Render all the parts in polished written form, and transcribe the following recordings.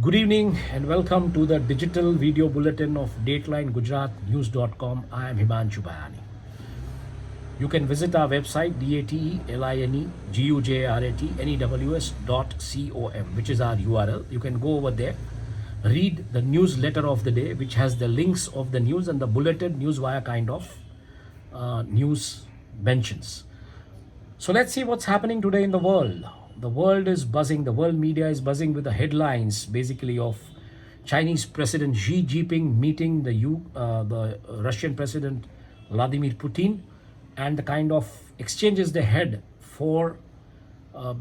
Good evening and welcome to the digital video bulletin of datelinegujaratnews.com. I am HimanshuBhayani. You can visit our website datelinegujaratnews.com, which is our URL. You can go over there, read the newsletter of the day, which has the links of the news and the bulleted newswire kind of news mentions. So let's see what's happening today in the world. The world is buzzing, the world media is buzzing with the headlines basically of Chinese President Xi Jinping meeting the Russian President Vladimir Putin, and the kind of exchanges they had for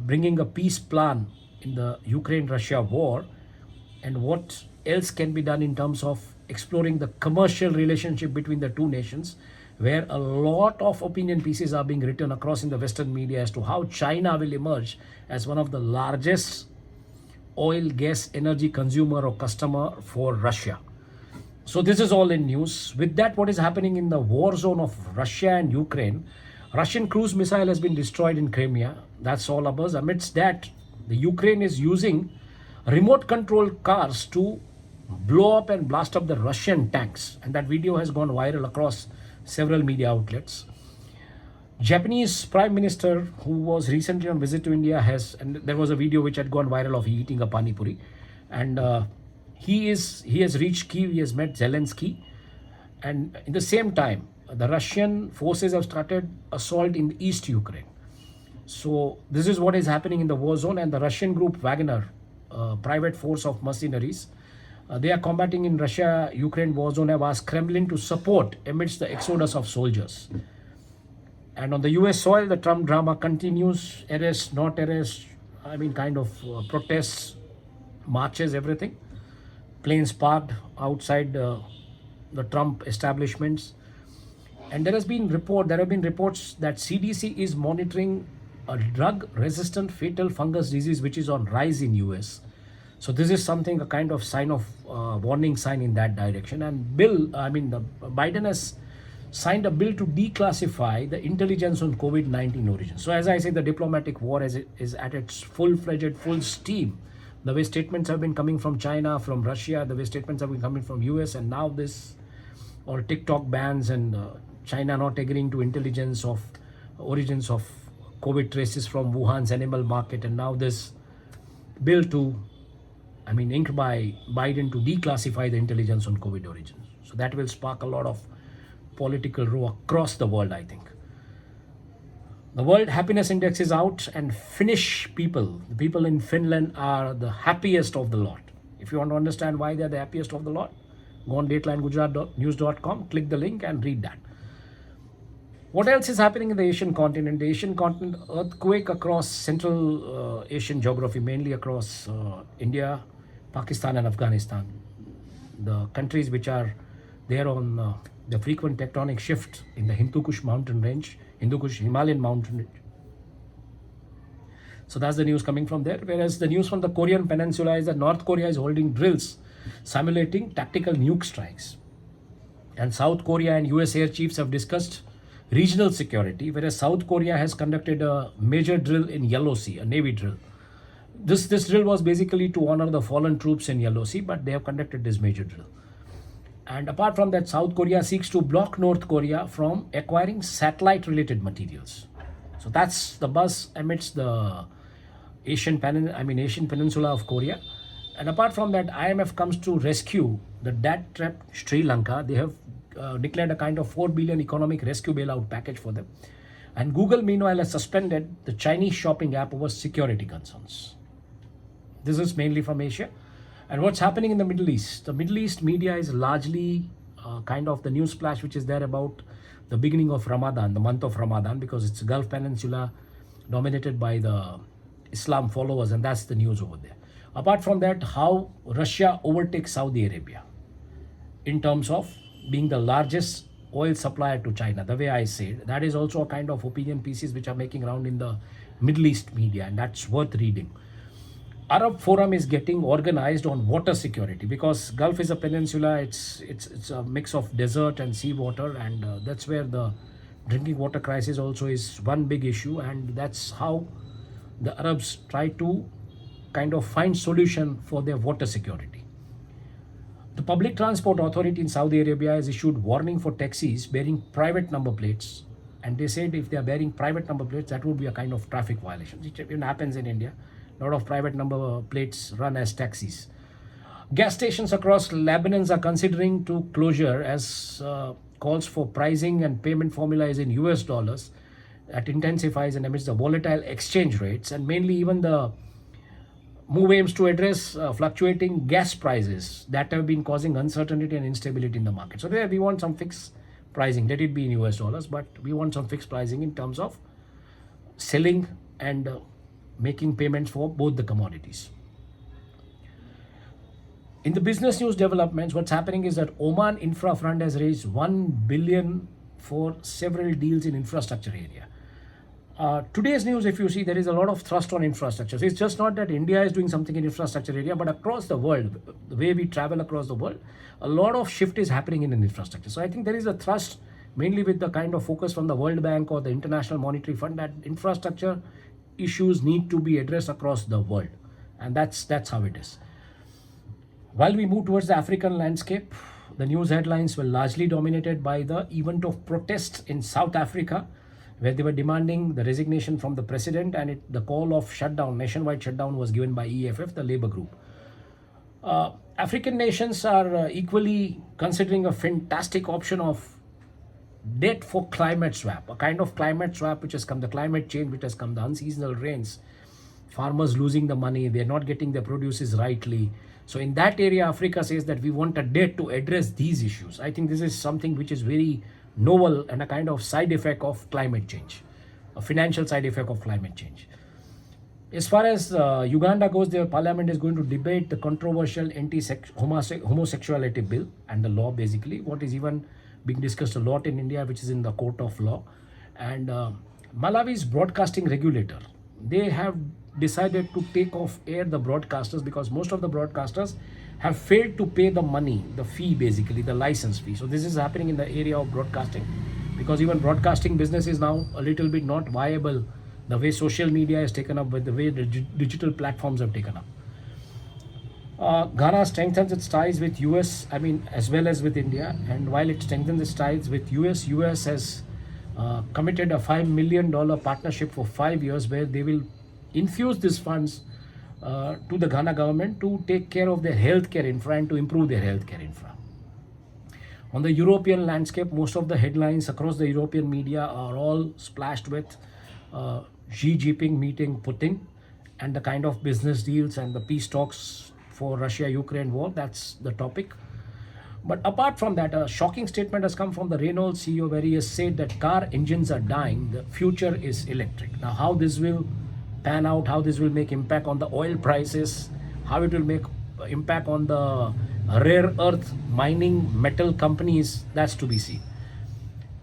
bringing a peace plan in the Ukraine-Russia war, and what else can be done in terms of exploring the commercial relationship between the two nations, where a lot of opinion pieces are being written across in the Western media as to how China will emerge as one of the largest oil, gas, energy consumer or customer for Russia. So this is all in news. With that, what is happening in the war zone of Russia and Ukraine? Russian cruise missile has been destroyed in Crimea. That's all abuzz. Amidst that, the Ukraine is using remote control cars to blow up and blast up the Russian tanks. And that video has gone viral across several media outlets. Japanese Prime Minister, who was recently on visit to India, and there was a video which had gone viral of eating a pani puri, and he has reached Kyiv. He has met Zelensky, and in the same time, the Russian forces have started assault in East Ukraine. So this is what is happening in the war zone, and the Russian group Wagner, private force of mercenaries, they are combating in Russia-Ukraine war zone, have asked Kremlin to support amidst the exodus of soldiers. And on the US soil, the Trump drama continues. Arrest, not arrest, protests, marches, everything. Planes parked outside the Trump establishments. And there have been reports that CDC is monitoring a drug-resistant fatal fungus disease which is on rise in US. So this is something, a kind of sign of warning sign in that direction. And Biden has signed a bill to declassify the intelligence on COVID-19 origins. So as I say, the diplomatic war is at its full-fledged, full steam. The way statements have been coming from China, from Russia, the way statements have been coming from US, and now this, or TikTok bans and China not agreeing to intelligence of origins of COVID traces from Wuhan's animal market, and now this bill inked by Biden to declassify the intelligence on COVID origins. So that will spark a lot of political row across the world, I think. The World Happiness Index is out, and the people in Finland are the happiest of the lot. If you want to understand why they're the happiest of the lot, go on datelinegujaratnews.com, click the link and read that. What else is happening in the Asian continent? The Asian continent, earthquake across Central Asian geography, mainly across India, Pakistan and Afghanistan. The countries which are there on the frequent tectonic shift in the Hindu Kush mountain range, Hindu Kush Himalayan mountain range. So that's the news coming from there. Whereas the news from the Korean peninsula is that North Korea is holding drills simulating tactical nuke strikes. And South Korea and US air chiefs have discussed regional security, whereas South Korea has conducted a major drill in Yellow Sea, a Navy drill. This drill was basically to honor the fallen troops in Yellow Sea, but they have conducted this major drill. And apart from that, South Korea seeks to block North Korea from acquiring satellite-related materials. So that's the buzz amidst the Asian peninsula of Korea. And apart from that, IMF comes to rescue the debt-trapped Sri Lanka. They have declared a kind of 4 billion economic rescue bailout package for them. And Google, meanwhile, has suspended the Chinese shopping app over security concerns. This is mainly from Asia. And what's happening in the Middle East? The Middle East media is largely kind of the news splash which is there about the beginning of Ramadan, the month of Ramadan, because it's Gulf Peninsula dominated by the Islam followers, and that's the news over there. Apart from that, how Russia overtakes Saudi Arabia in terms of being the largest oil supplier to China, the way I say it. That is also a kind of opinion pieces which are making round in the Middle East media, and that's worth reading. Arab Forum is getting organized on water security because Gulf is a peninsula. It's a mix of desert and seawater, and that's where the drinking water crisis also is one big issue, and that's how the Arabs try to kind of find solution for their water security. The Public Transport Authority in Saudi Arabia has issued warning for taxis bearing private number plates, and they said if they are bearing private number plates, that would be a kind of traffic violation, which even happens in India. A lot of private number plates run as taxis. Gas stations across Lebanon are considering to closure as calls for pricing and payment formula is in US dollars. That intensifies and amidst the volatile exchange rates, and mainly even the move aims to address fluctuating gas prices that have been causing uncertainty and instability in the market. So there we want some fixed pricing, let it be in US dollars, but we want some fixed pricing in terms of selling and making payments for both the commodities. In the business news developments, what's happening is that Oman Infra Fund has raised 1 billion for several deals in infrastructure area. Today's news, if you see, there is a lot of thrust on infrastructure. So it's just not that India is doing something in infrastructure area, but across the world, the way we travel across the world, a lot of shift is happening in infrastructure. So I think there is a thrust, mainly with the kind of focus from the World Bank or the International Monetary Fund, that infrastructure issues need to be addressed across the world. And that's how it is. While we move towards the African landscape, the news headlines were largely dominated by the event of protests in South Africa, where they were demanding the resignation from the president, and the call of shutdown, nationwide shutdown, was given by EFF, the labor group. African nations are equally considering a fantastic option of debt for climate swap, a kind of climate swap which has come, the climate change which has come, the unseasonal rains, farmers losing the money, they're not getting their produces rightly. So in that area, Africa says that we want a debt to address these issues. I think this is something which is very novel and a kind of side effect of climate change, a financial side effect of climate change. As far as Uganda goes, their parliament is going to debate the controversial anti-homosexuality bill and the law, basically, what is even being discussed a lot in India, which is in the court of law. And Malawi's broadcasting regulator, they have decided to take off air the broadcasters because most of the broadcasters have failed to pay the money, the fee, basically the license fee. So this is happening in the area of broadcasting, because even broadcasting business is now a little bit not viable, the way social media is taken up, with the way the digital platforms have taken up. Ghana strengthens its ties with US, as well as with India. And while it strengthens its ties with US has committed a $5 million partnership for 5 years, where they will infuse these funds to the Ghana government to take care of their healthcare infra and to improve their healthcare infra. On the European landscape, most of the headlines across the European media are all splashed with Xi Jinping meeting Putin and the kind of business deals and the peace talks for Russia-Ukraine war. That's the topic. But apart from that, a shocking statement has come from the Renault CEO, where he has said that car engines are dying, the future is electric. Now, how this will pan out, how this will make impact on the oil prices, how it will make impact on the rare earth mining metal companies, that's to be seen.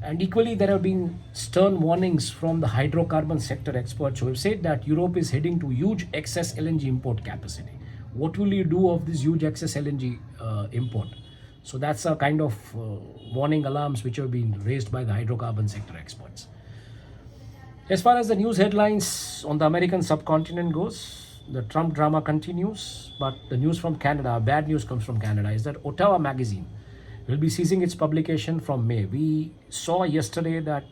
And equally, there have been stern warnings from the hydrocarbon sector experts who have said that Europe is heading to huge excess LNG import capacity. What will you do of this huge excess LNG import? So that's a kind of warning alarms which have been raised by the hydrocarbon sector experts. As far as the news headlines on the American subcontinent goes, the Trump drama continues, but the news from Canada, bad news comes from Canada, is that Ottawa Magazine will be ceasing its publication from May. We saw yesterday that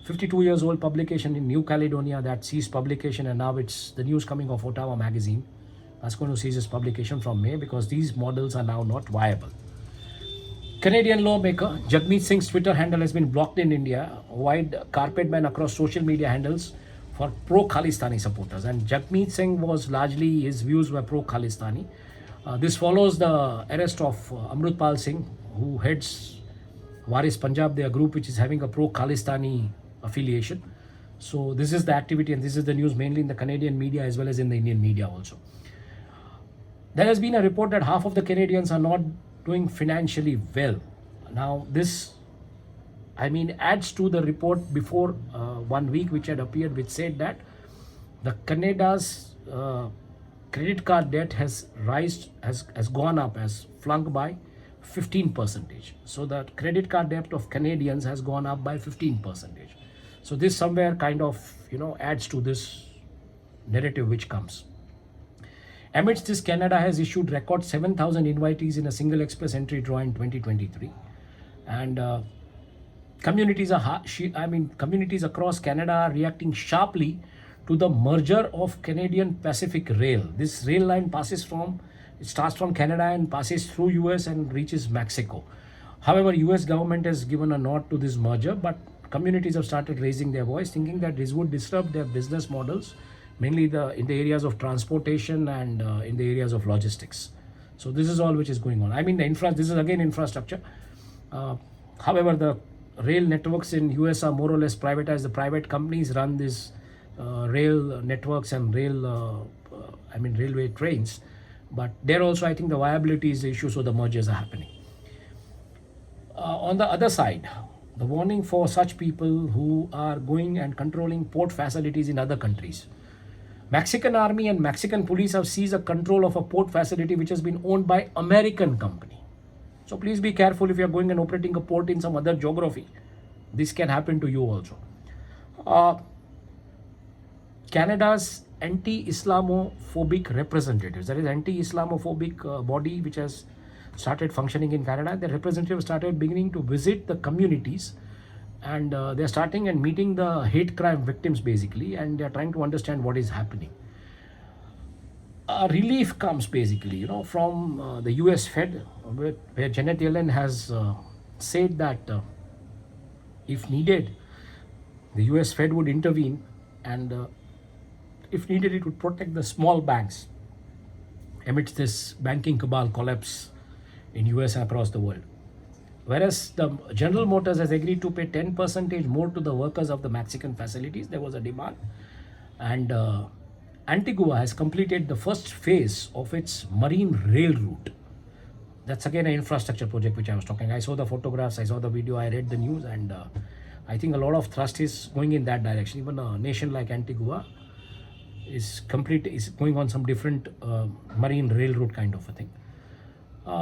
52 years old publication in New Caledonia that ceased publication, and now it's the news coming of Ottawa Magazine that's going to cease its publication from May because these models are now not viable. Canadian lawmaker Jagmeet Singh's Twitter handle has been blocked in India, wide carpet ban across social media handles for pro-Khalistani supporters. And Jagmeet Singh was largely, his views were pro-Khalistani. This follows the arrest of Amrutpal Singh, who heads Waris Punjab, their group which is having a pro-Khalistani affiliation. So this is the activity and this is the news mainly in the Canadian media as well as in the Indian media also. There has been a report that half of the Canadians are not doing financially well. Now this, adds to the report before 1 week which had appeared, which said that the Canada's credit card debt has gone up, has flung by 15%. So the credit card debt of Canadians has gone up by 15%. So this somewhere kind of, adds to this narrative which comes. Amidst this, Canada has issued record 7,000 invitees in a single express entry draw in 2023. And communities communities across Canada are reacting sharply to the merger of Canadian Pacific Rail. This rail line starts from Canada and passes through US and reaches Mexico. However, US government has given a nod to this merger, but communities have started raising their voice, thinking that this would disrupt their business models, mainly in the areas of transportation and in the areas of logistics. So this is all which is going on. I mean, this is again infrastructure. However, the rail networks in US are more or less privatized. The private companies run these rail networks and railway trains. But there also, I think the viability is the issue, so the mergers are happening. On the other side, the warning for such people who are going and controlling port facilities in other countries. Mexican army and Mexican police have seized a control of a port facility which has been owned by American company. So please be careful if you are going and operating a port in some other geography. This can happen to you also. Canada's anti-Islamophobic representatives, that is anti-Islamophobic body which has started functioning in Canada, the representatives started beginning to visit the communities, and they're starting and meeting the hate crime victims basically, and they're trying to understand what is happening. Relief comes basically, from the US Fed, where Janet Yellen has said that if needed, the US Fed would intervene, and if needed, it would protect the small banks amidst this banking cabal collapse in US and across the world. Whereas the General Motors has agreed to pay 10% more to the workers of the Mexican facilities, there was a demand. And Antigua has completed the first phase of its marine rail route. That's again an infrastructure project which I was talking. I saw the photographs, I saw the video, I read the news, and I think a lot of thrust is going in that direction. Even a nation like Antigua is going on some different marine rail route kind of a thing.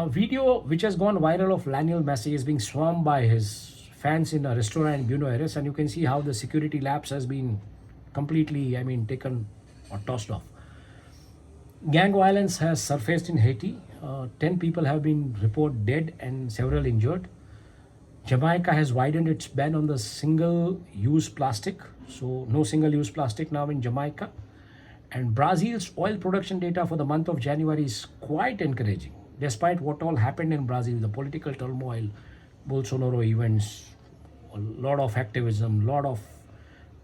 Video which has gone viral of Lionel Messi is being swarmed by his fans in a restaurant in Buenos Aires, and you can see how the security lapse has been completely, taken or tossed off. Gang violence has surfaced in Haiti. 10 people have been reported dead and several injured. Jamaica has widened its ban on the single-use plastic, so no single-use plastic now in Jamaica. And Brazil's oil production data for the month of January is quite encouraging. Despite what all happened in Brazil, the political turmoil, Bolsonaro events, a lot of activism, a lot of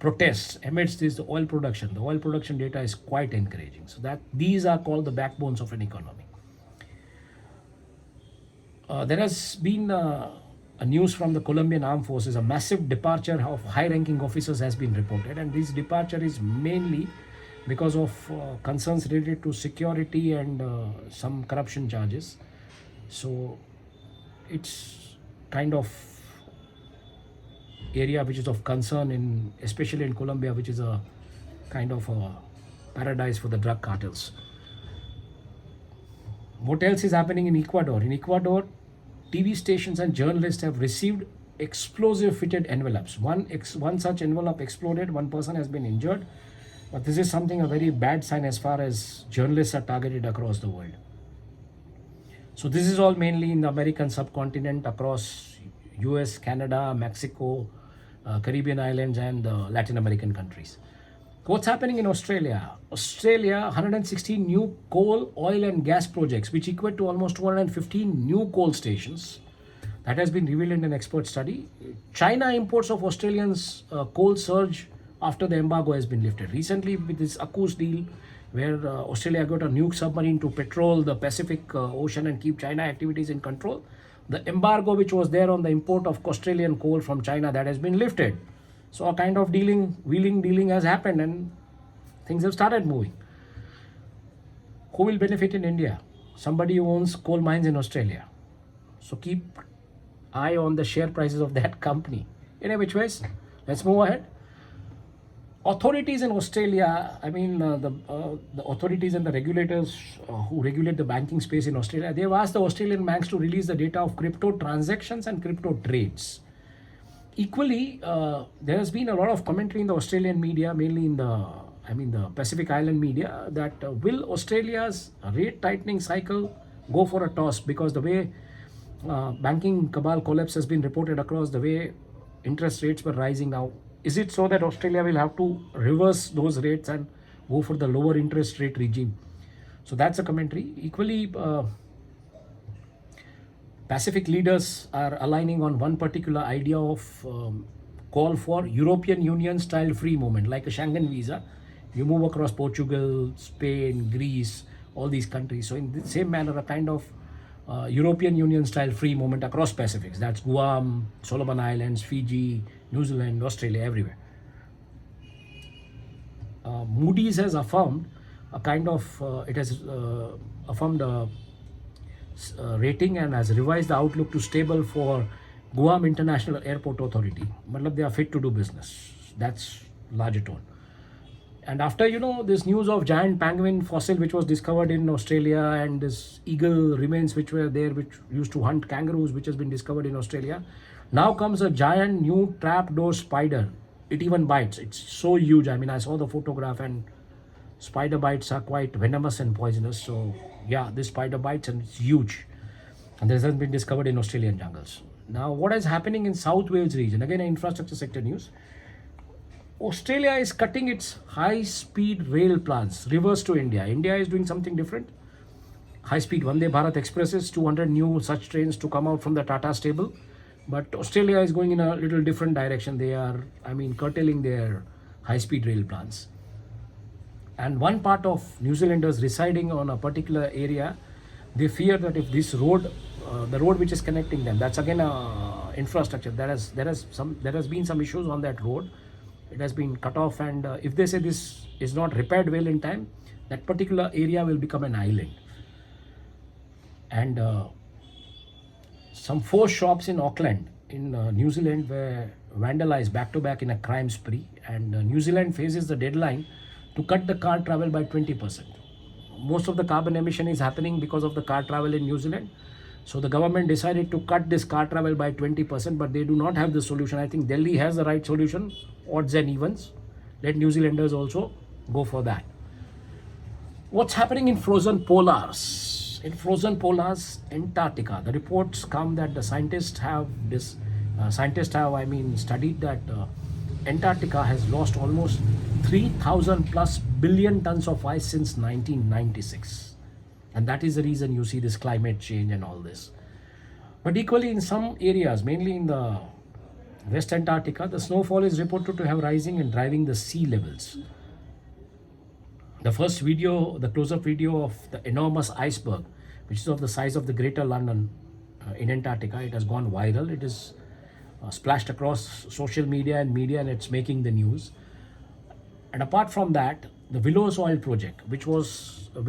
protests, amidst this, the oil production data is quite encouraging. So that these are called the backbones of an economy. There has been a news from the Colombian Armed Forces. A massive departure of high-ranking officers has been reported, and this departure is mainly because of concerns related to security and some corruption charges. So it's kind of area which is of concern, especially in Colombia, which is a kind of a paradise for the drug cartels. What else is happening in Ecuador? In Ecuador, TV stations and journalists have received explosive fitted envelopes. One such envelope exploded, one person has been injured. But this is a very bad sign as far as journalists are targeted across the world. So this is all mainly in the American subcontinent, across US, Canada, Mexico, Caribbean islands, and Latin American countries. What's happening in Australia? 116 new coal, oil and gas projects, which equate to almost 215 new coal stations. That has been revealed in an expert study. China imports of Australians coal surge after the embargo has been lifted. Recently, with this AUKUS deal, where Australia got a nuke submarine to patrol the Pacific Ocean and keep China activities in control, the embargo which was there on the import of Australian coal from China, that has been lifted. So a kind of wheeling dealing has happened, and things have started moving. Who will benefit in India? Somebody who owns coal mines in Australia. So keep eye on the share prices of that company. In which ways, let's move ahead. Authorities in Australia, the authorities and the regulators who regulate the banking space in Australia, they've asked the Australian banks to release the data of crypto transactions and crypto trades. Equally, there has been a lot of commentary in the Australian media, mainly in the I mean the Pacific Island media, that will Australia's rate tightening cycle go for a toss, because the way banking cabal collapse has been reported across, the way interest rates were rising now, is it so that Australia will have to reverse those rates and go for the lower interest rate regime? So that's a commentary. Equally, Pacific leaders are aligning on one particular idea of call for European Union style free movement, like a Schengen visa. You move across Portugal, Spain, Greece, all these countries. So in the same manner, a kind of European Union style free movement across Pacifics. That's Guam, Solomon Islands, Fiji, New Zealand, Australia, everywhere. Moody's has affirmed a kind of, it has affirmed a rating and has revised the outlook to stable for Guam International Airport Authority. Matlab, they are fit to do business. That's larger tone. And after, this news of giant penguin fossil which was discovered in Australia, and this eagle remains which were there, which used to hunt kangaroos, which has been discovered in Australia, now comes a giant new trapdoor spider. It even bites. It's so huge. I mean, I saw the photograph, and spider bites are quite venomous and poisonous. So yeah, this spider bites and it's huge. And this has been discovered in Australian jungles. Now, what is happening in South Wales region? Again, an infrastructure sector news. Australia is cutting its high-speed rail plans, reverse to India. India is doing something different. High-speed Vande Bharat Expresses, 200 new such trains to come out from the Tata stable. But Australia is going in a little different direction. They are, curtailing their high-speed rail plans. And one part of New Zealanders residing on a particular area, they fear that if this road, the road which is connecting them, that's again infrastructure. There has been some issues on that road. It has been cut off, and if they say this is not repaired well in time, that particular area will become an island. And some 4 shops in Auckland in New Zealand were vandalized back to back in a crime spree, and New Zealand faces the deadline to cut the car travel by 20%. Most of the carbon emission is happening because of the car travel in New Zealand. So the government decided to cut this car travel by 20%, but they do not have the solution. I think Delhi has the right solution, odds and evens. Let New Zealanders also go for that. What's happening in frozen polars? In frozen polars, Antarctica, the reports come that the scientists have studied that Antarctica has lost almost 3,000 plus billion tons of ice since 1996. And that is the reason you see this climate change and all this. But equally in some areas, mainly in the West Antarctica, the snowfall is reported to have rising and driving the sea levels. The first video, the close-up video of the enormous iceberg, which is of the size of the Greater London in Antarctica, it has gone viral. It is splashed across social media, and it's making the news. And apart from that, the Willows Oil project, which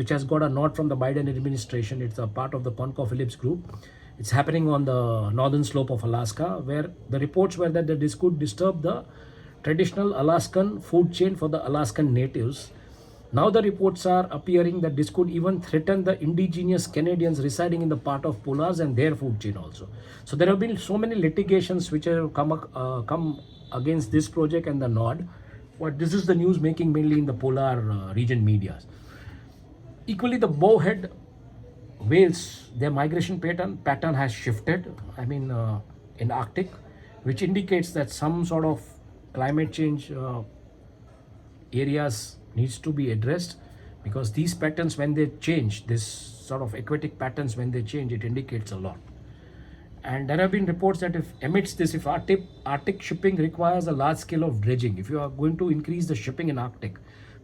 has got a nod from the Biden administration, it's a part of the ConocoPhillips group. It's happening on the northern slope of Alaska, where the reports were that this could disturb the traditional Alaskan food chain for the Alaskan natives. Now the reports are appearing that this could even threaten the indigenous Canadians residing in the part of polars and their food chain also. So there have been so many litigations which have come against this project and the nod. But this is the news making mainly in the polar region media. Equally, the bowhead whales, their migration pattern has shifted, in Arctic, which indicates that some sort of climate change areas needs to be addressed, because these patterns, when they change, this sort of aquatic patterns, when they change, it indicates a lot. And there have been reports that if Arctic shipping requires a large scale of dredging, if you are going to increase the shipping in Arctic,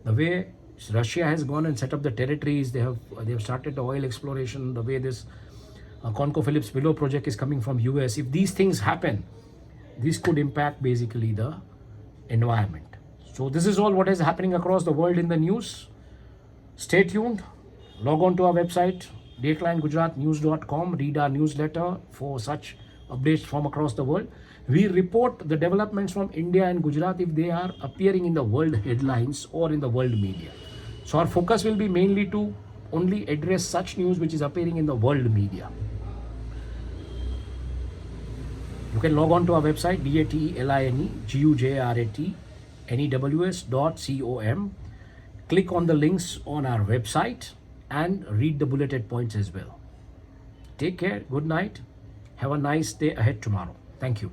the way Russia has gone and set up the territories, they have started the oil exploration, the way this ConocoPhillips Willow project is coming from US, if these things happen, this could impact basically the environment. So this is all what is happening across the world in the news. Stay tuned. Log on to our website, datelinegujaratnews.com. Read our newsletter for such updates from across the world. We report the developments from India and Gujarat if they are appearing in the world headlines or in the world media. So our focus will be mainly to only address such news which is appearing in the world media. You can log on to our website, datelinegujaratnews.com. click on the links on our website and read the bulleted points as well. Take care. Good night. Have a nice day ahead tomorrow. Thank you.